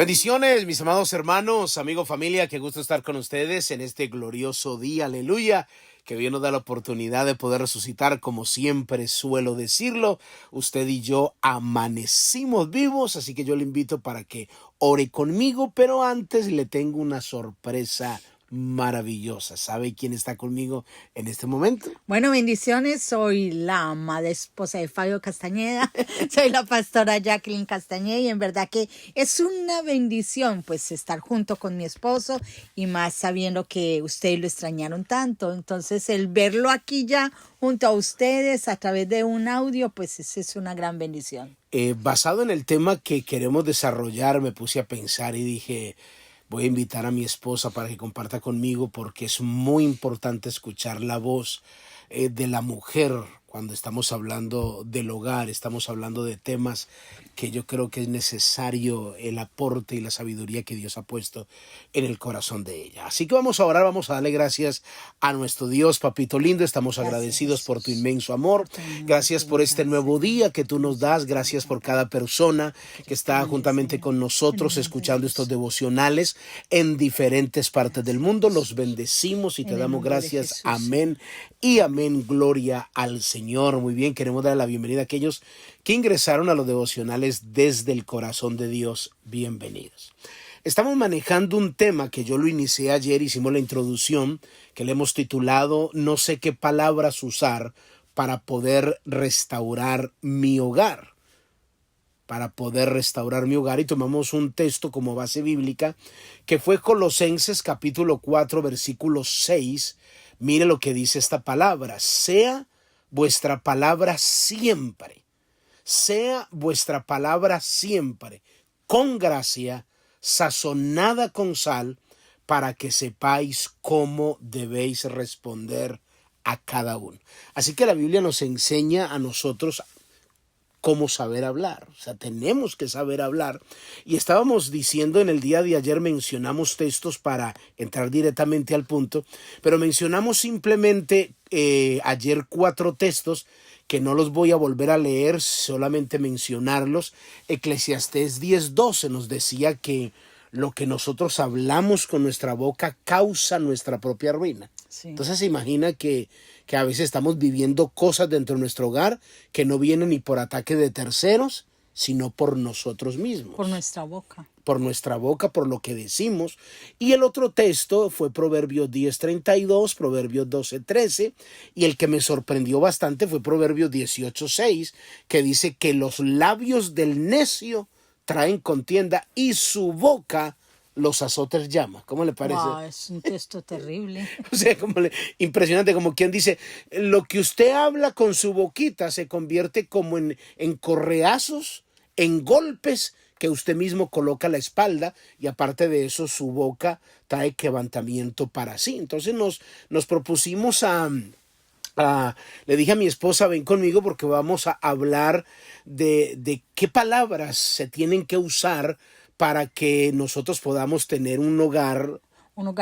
Bendiciones, mis amados hermanos, amigos, familia, qué gusto estar con ustedes en este glorioso día, aleluya, que Dios nos da la oportunidad de poder resucitar, como siempre suelo decirlo. Usted y yo amanecimos vivos, así que yo le invito para que ore conmigo, pero antes le tengo una sorpresa maravillosa. ¿Sabe quién está conmigo en este momento? Bueno, bendiciones. Soy la amada esposa de Fabio Castañeda. Soy la pastora Jacqueline Castañeda y en verdad que es una bendición pues estar junto con mi esposo y más sabiendo que ustedes lo extrañaron tanto. Entonces el verlo aquí ya junto a ustedes a través de un audio pues es una gran bendición. Basado en el tema que queremos desarrollar, me puse a pensar y dije, voy a invitar a mi esposa para que comparta conmigo porque es muy importante escuchar la voz de la mujer cuando estamos hablando del hogar, estamos hablando de temas que yo creo que es necesario el aporte y la sabiduría que Dios ha puesto en el corazón de ella. Así que vamos a orar, vamos a darle gracias a nuestro Dios, papito lindo. Estamos agradecidos por tu inmenso amor. Gracias por este nuevo día que tú nos das. Gracias por cada persona que está juntamente con nosotros escuchando estos devocionales en diferentes partes del mundo. Los bendecimos y te damos gracias. Amén y amén. Gloria al Señor. Muy bien, queremos dar la bienvenida a aquellos que ingresaron a los devocionales desde el corazón de Dios. Bienvenidos. Estamos manejando un tema que yo lo inicié ayer, hicimos la introducción, que le hemos titulado No sé qué palabras usar para poder restaurar mi hogar. Para poder restaurar mi hogar, y tomamos un texto como base bíblica que fue Colosenses capítulo 4 versículo 6. Mire lo que dice esta palabra: sea vuestra palabra siempre, sea vuestra palabra siempre, con gracia, sazonada con sal, para que sepáis cómo debéis responder a cada uno. Así que la Biblia nos enseña a nosotros cómo saber hablar, o sea, tenemos que saber hablar. Y estábamos diciendo en el día de ayer, mencionamos textos para entrar directamente al punto, pero mencionamos simplemente ayer 4 textos que no los voy a volver a leer, solamente mencionarlos. Eclesiastés 10:12 nos decía que lo que nosotros hablamos con nuestra boca causa nuestra propia ruina. Sí. Entonces se imagina que a veces estamos viviendo cosas dentro de nuestro hogar que no vienen ni por ataque de terceros, sino por nosotros mismos. Por nuestra boca. Por nuestra boca, por lo que decimos. Y el otro texto fue Proverbios 10:32, Proverbios 12:13, y el que me sorprendió bastante fue Proverbios 18:6, que dice que los labios del necio traen contienda y su boca los azotes llama. ¿Cómo le parece? Wow, es un texto terrible. O sea, impresionante, como quien dice, lo que usted habla con su boquita se convierte como en correazos, en golpes que usted mismo coloca a la espalda, y aparte de eso su boca trae quebrantamiento para sí. Entonces nos propusimos le dije a mi esposa, ven conmigo porque vamos a hablar de qué palabras se tienen que usar para que nosotros podamos tener un hogar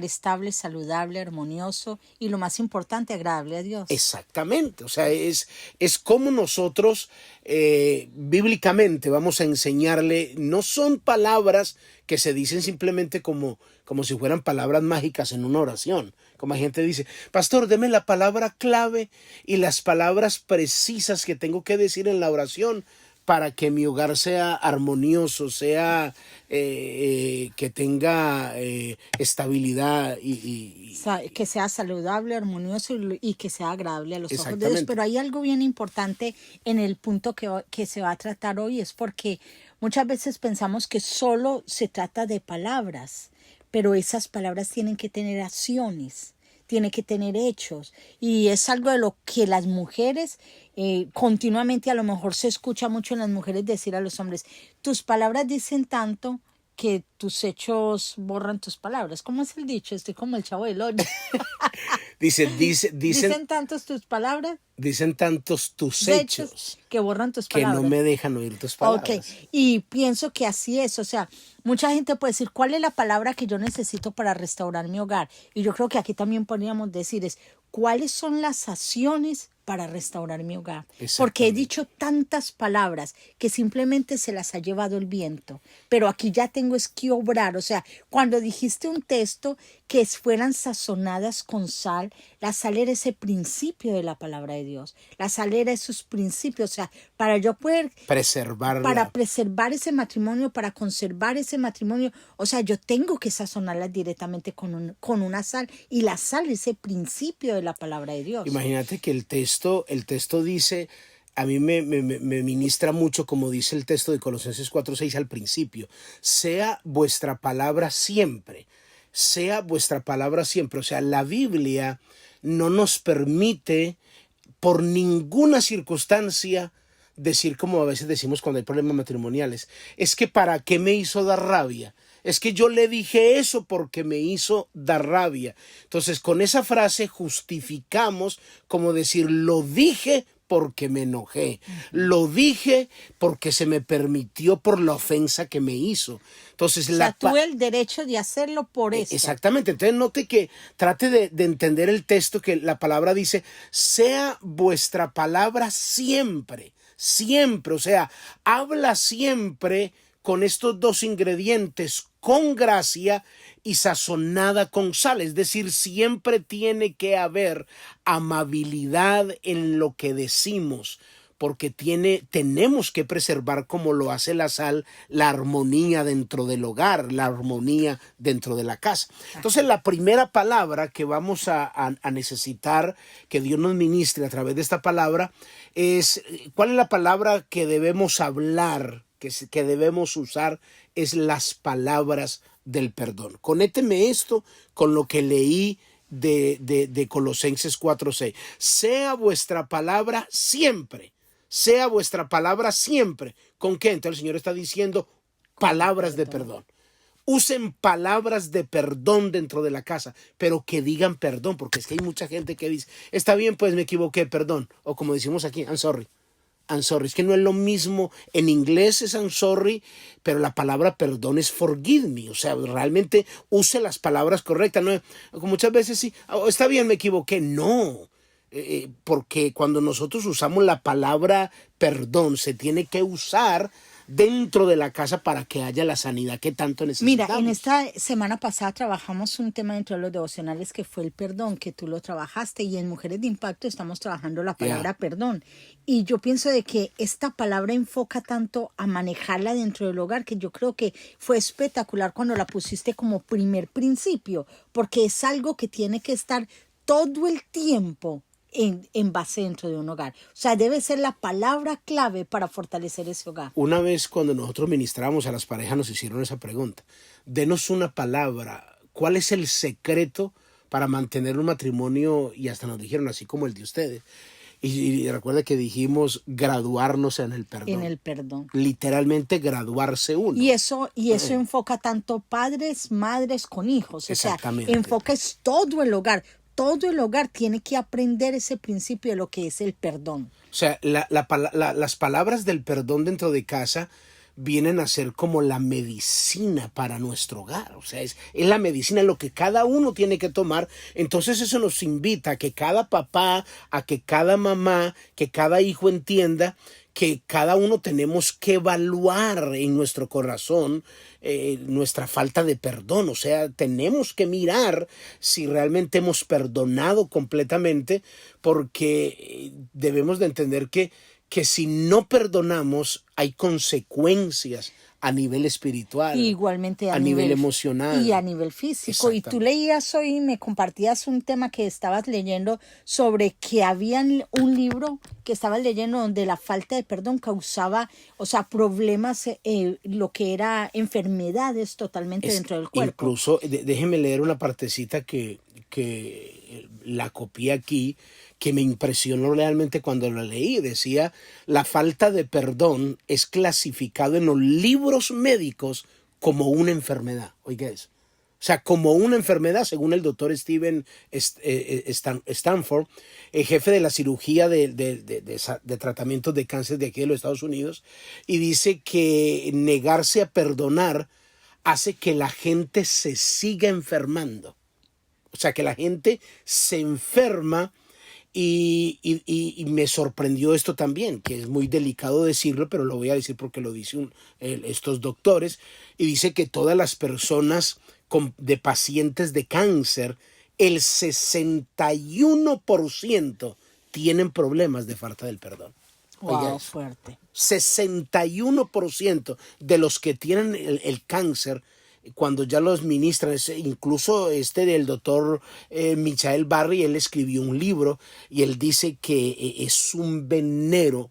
estable, saludable, armonioso y lo más importante, agradable a Dios. Exactamente, o sea, es como nosotros bíblicamente vamos a enseñarle. No son palabras que se dicen simplemente como si fueran palabras mágicas en una oración. Como la gente dice, pastor, deme la palabra clave y las palabras precisas que tengo que decir en la oración para que mi hogar sea armonioso, sea que tenga estabilidad que sea saludable, armonioso y que sea agradable a los ojos de Dios. Pero hay algo bien importante en el punto que se va a tratar hoy, es porque muchas veces pensamos que solo se trata de palabras, pero esas palabras tienen que tener acciones, tiene que tener hechos, y es algo de lo que las mujeres continuamente, a lo mejor se escucha mucho en las mujeres decir a los hombres, tus palabras dicen tanto que tus hechos borran tus palabras. ¿Cómo es el dicho? Estoy como el Chavo del Ocho. Dicen tantos tus palabras. Dicen tantos tus hechos que borran tus palabras. Que no me dejan oír tus palabras. Ok, y pienso que así es. O sea, mucha gente puede decir, ¿cuál es la palabra que yo necesito para restaurar mi hogar? Y yo creo que aquí también podríamos decir ¿cuáles son las acciones para restaurar mi hogar. Porque he dicho tantas palabras que simplemente se las ha llevado el viento. Pero aquí ya tengo es que obrar. O sea, cuando dijiste un texto que fueran sazonadas con sal, la sal era ese principio de la palabra de Dios. La sal era esos principios. O sea, para yo poder para preservar ese matrimonio, para conservar ese matrimonio, o sea, yo tengo que sazonarlas directamente con una sal. Y la sal es el principio de la palabra de Dios. Imagínate que el texto dice, a mí me ministra mucho, como dice el texto de Colosenses 4:6 al principio, sea vuestra palabra siempre, sea vuestra palabra siempre. O sea, la Biblia no nos permite por ninguna circunstancia decir como a veces decimos cuando hay problemas matrimoniales, es que ¿para qué me hizo dar rabia? Es que yo le dije eso porque me hizo dar rabia. Entonces, con esa frase justificamos como decir, lo dije porque me enojé. Lo dije porque se me permitió por la ofensa que me hizo. Entonces, tuve el derecho de hacerlo por eso. Exactamente. Entonces, note que trate de entender el texto, que la palabra dice, sea vuestra palabra siempre. Siempre, o sea, habla siempre con estos dos ingredientes, con gracia y sazonada con sal. Es decir, siempre tiene que haber amabilidad en lo que decimos, porque tenemos que preservar, como lo hace la sal, la armonía dentro del hogar, la armonía dentro de la casa. Entonces, la primera palabra que vamos a necesitar que Dios nos ministre a través de esta palabra es, ¿cuál es la palabra que debemos hablar, que debemos usar? Es las palabras del perdón. Conécteme esto con lo que leí de Colosenses 4:6. Sea vuestra palabra siempre. Sea vuestra palabra siempre. ¿Con qué? Entonces el Señor está diciendo palabras de perdón. Usen palabras de perdón dentro de la casa, pero que digan perdón, porque es que hay mucha gente que dice, está bien, pues me equivoqué, perdón. O como decimos aquí, I'm sorry. I'm sorry. Es que no es lo mismo. En inglés es I'm sorry, pero la palabra perdón es forgive me. O sea, realmente use las palabras correctas. No, como muchas veces sí, está bien, me equivoqué. No. Porque cuando nosotros usamos la palabra perdón, se tiene que usar dentro de la casa para que haya la sanidad que tanto necesitamos. Mira, en esta semana pasada trabajamos un tema dentro de los devocionales que fue el perdón, que tú lo trabajaste, y en Mujeres de Impacto estamos trabajando la palabra perdón. Y yo pienso de que esta palabra enfoca tanto a manejarla dentro del hogar, que yo creo que fue espectacular cuando la pusiste como primer principio, porque es algo que tiene que estar todo el tiempo en base dentro de un hogar. O sea, debe ser la palabra clave para fortalecer ese hogar. Una vez cuando nosotros ministramos a las parejas nos hicieron esa pregunta. Denos una palabra. ¿Cuál es el secreto para mantener un matrimonio? Y hasta nos dijeron así como el de ustedes. Y recuerda que dijimos graduarnos en el perdón. En el perdón. Literalmente graduarse uno. Y eso enfoca tanto padres, madres con hijos. O sea, enfoca es todo el hogar. Todo el hogar tiene que aprender ese principio de lo que es el perdón. O sea, las palabras del perdón dentro de casa vienen a ser como la medicina para nuestro hogar. O sea, es la medicina, lo que cada uno tiene que tomar. Entonces eso nos invita a que cada papá, a que cada mamá, que cada hijo entienda que cada uno tenemos que evaluar en nuestro corazón nuestra falta de perdón. O sea, tenemos que mirar si realmente hemos perdonado completamente, porque debemos de entender que si no perdonamos hay consecuencias a nivel espiritual, igualmente a nivel emocional y a nivel físico. Y tú leías hoy y me compartías un tema que estabas leyendo sobre que había un libro que estabas leyendo donde la falta de perdón causaba, o sea, problemas, lo que era enfermedades totalmente dentro del cuerpo. Incluso, déjeme leer una partecita que la copié aquí, que me impresionó realmente cuando lo leí. Decía, la falta de perdón es clasificado en los libros médicos como una enfermedad. Oiga eso. O sea, como una enfermedad, según el doctor Steven Stanford, el jefe de la cirugía de tratamientos de cáncer de aquí de los Estados Unidos, y dice que negarse a perdonar hace que la gente se siga enfermando. O sea, que la gente se enferma Y me sorprendió esto también, que es muy delicado decirlo, pero lo voy a decir porque lo dicen estos doctores, y dice que todas las personas de pacientes de cáncer, el 61% tienen problemas de falta del perdón. Wow, fuerte. 61% de los que tienen el cáncer, cuando ya los ministran, incluso del doctor Michael Barry, él escribió un libro y él dice que es un veneno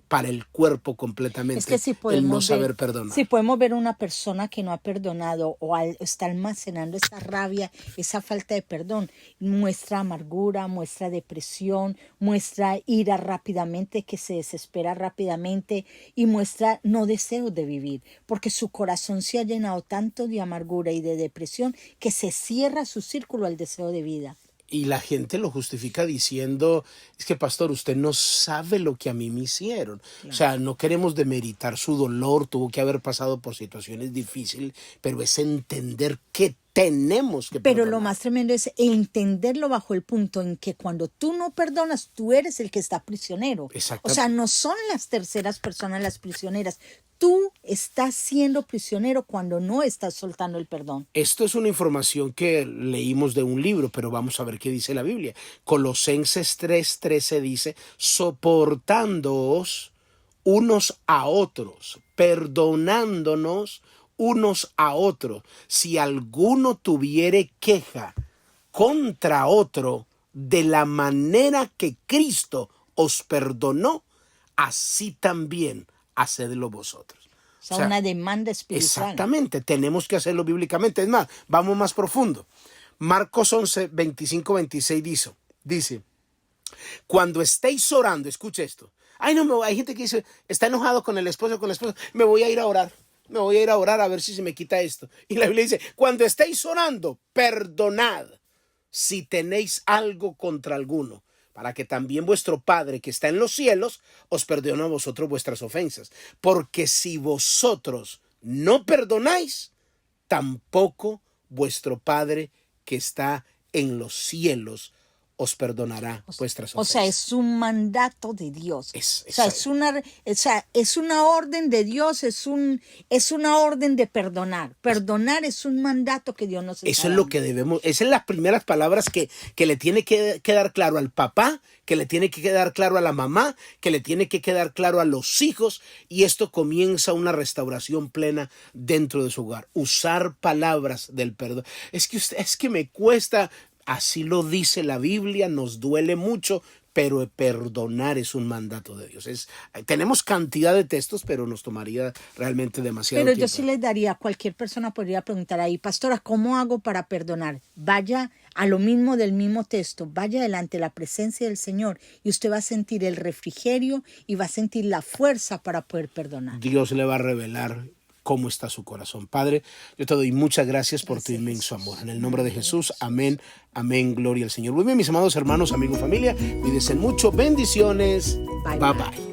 para el cuerpo completamente, es que si el no saber perdonar. Si podemos ver una persona que no ha perdonado o está almacenando esa rabia, esa falta de perdón, muestra amargura, muestra depresión, muestra ira rápidamente, que se desespera rápidamente y muestra no deseo de vivir, porque su corazón se ha llenado tanto de amargura y de depresión que se cierra su círculo al deseo de vida. Y la gente lo justifica diciendo, es que pastor, usted no sabe lo que a mí me hicieron. Claro. O sea, no queremos demeritar su dolor, tuvo que haber pasado por situaciones difíciles, pero es entender que tenemos que perdonar. Pero lo más tremendo es entenderlo bajo el punto en que cuando tú no perdonas, tú eres el que está prisionero. Exacto. O sea, no son las terceras personas las prisioneras. Tú estás siendo prisionero cuando no estás soltando el perdón. Esto es una información que leímos de un libro, pero vamos a ver qué dice la Biblia. Colosenses 3:13 dice, soportándoos unos a otros, perdonándonos unos a otros. Si alguno tuviere queja contra otro, de la manera que Cristo os perdonó, así también hacedlo vosotros. O sea, una demanda espiritual. Exactamente, tenemos que hacerlo bíblicamente. Es más, vamos más profundo. Marcos 11, 25, 26 dice, cuando estéis orando, escuche esto. Ay, no, hay gente que dice, está enojado con el esposo o con la esposa, me voy a ir a orar. Me voy a ir a orar a ver si se me quita esto. Y la Biblia dice, cuando estéis orando, perdonad si tenéis algo contra alguno, para que también vuestro Padre que está en los cielos os perdone a vosotros vuestras ofensas. Porque si vosotros no perdonáis, tampoco vuestro Padre que está en los cielos os perdonará vuestras ofensas. O sea, es un mandato de Dios. Es una orden de Dios, es una orden de perdonar. Perdonar es un mandato que Dios nos está Eso es lo que debemos, esas son las primeras palabras que le tiene que quedar claro al papá, que le tiene que quedar claro a la mamá, que le tiene que quedar claro a los hijos, y esto comienza una restauración plena dentro de su hogar. Usar palabras del perdón. Es que me cuesta. Así lo dice la Biblia, nos duele mucho, pero perdonar es un mandato de Dios. Tenemos cantidad de textos, pero nos tomaría realmente demasiado tiempo. Pero yo sí les daría, cualquier persona podría preguntar ahí, pastora, ¿cómo hago para perdonar? Vaya a lo mismo del mismo texto, vaya delante de la presencia del Señor y usted va a sentir el refrigerio y va a sentir la fuerza para poder perdonar. Dios le va a revelar cómo está su corazón. Padre, yo te doy muchas gracias por tu inmenso amor. En el nombre de Jesús, amén, amén, gloria al Señor. Muy bien, mis amados hermanos, amigos, familia, cuídense mucho, bendiciones, bye bye.